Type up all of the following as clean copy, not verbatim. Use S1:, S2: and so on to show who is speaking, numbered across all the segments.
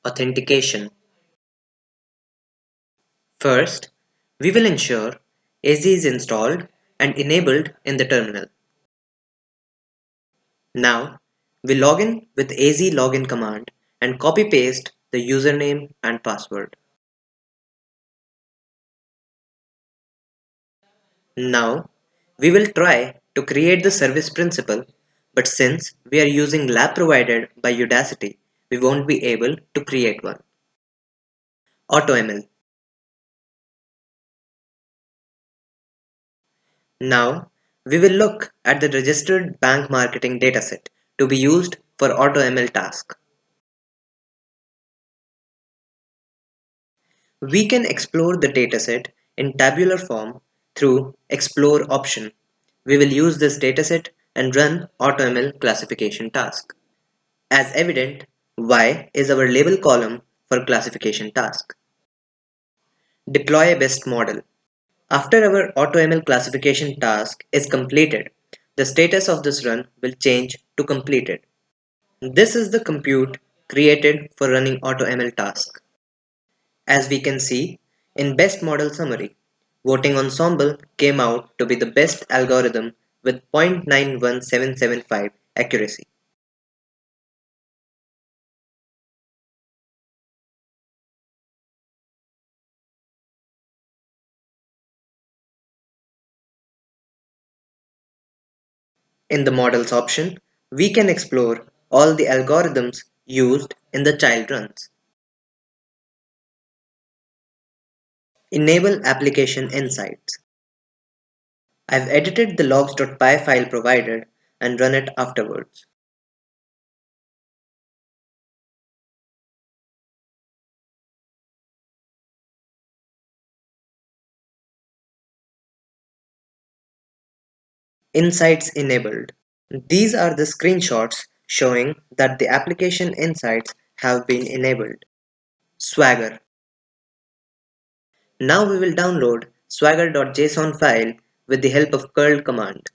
S1: Authentication. First, we will ensure AZ is installed and enabled in the terminal. Now, we log in with AZ login command and copy paste the username and password. Now, we will try to create the service principal, but since we are using lab provided by Udacity, we won't be able to create one. AutoML. Now, we will look at the registered Bank-Marketing Dataset to be used for AutoML task. We can explore the dataset in tabular form through Explore option. We will use this dataset and run AutoML classification task. As evident, Y is our label column for classification task. Deploy a best model. After our AutoML classification task is completed, the status of this run will change to completed. This is the compute created for running AutoML task. As we can see, in best model summary, voting ensemble came out to be the best algorithm with 0.91775 accuracy. In the models option, we can explore all the algorithms used in the child runs. Enable application insights. I've edited the logs.py file provided and run it afterwards. Insights enabled. These are the screenshots showing that the application insights have been enabled. Swagger. Now we will download swagger.json file with the help of curl command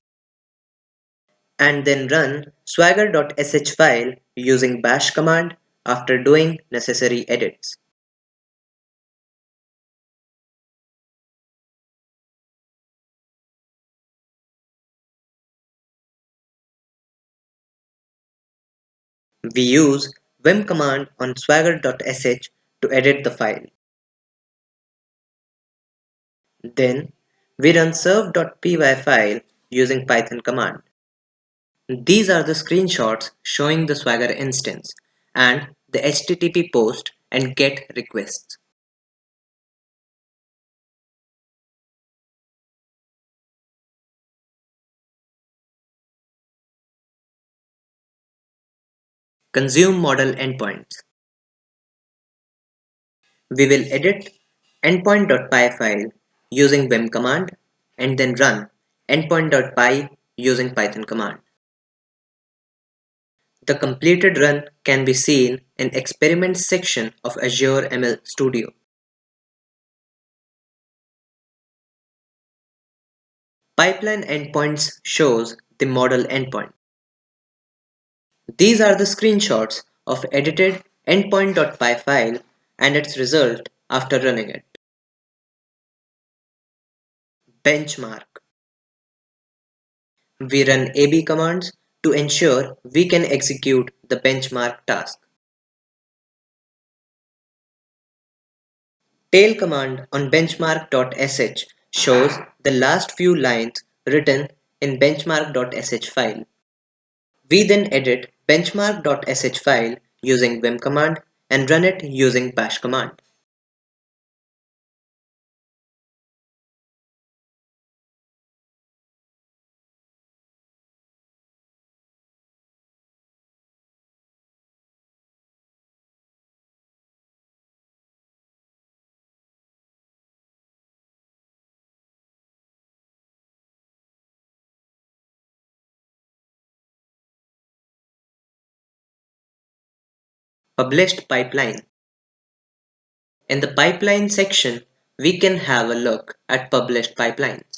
S1: and then run swagger.sh file using bash command after doing necessary edits. We use vim command on swagger.sh to edit the file. Then we run serve.py file using Python command. These are the screenshots showing the Swagger instance and the HTTP post and GET requests. Consume model endpoints. We will edit endpoint.py file using vim command and then run endpoint.py using Python command. The completed run can be seen in Experiments section of Azure ML Studio. Pipeline endpoints shows the model endpoint. These are the screenshots of edited endpoint.py file and its result after running it. Benchmark. We run AB commands to ensure we can execute the benchmark task. Tail command on benchmark.sh shows the last few lines written in benchmark.sh file. We then edit benchmark.sh file using vim command and run it using bash command. Published pipeline. In the pipeline section, we can have a look at published pipelines.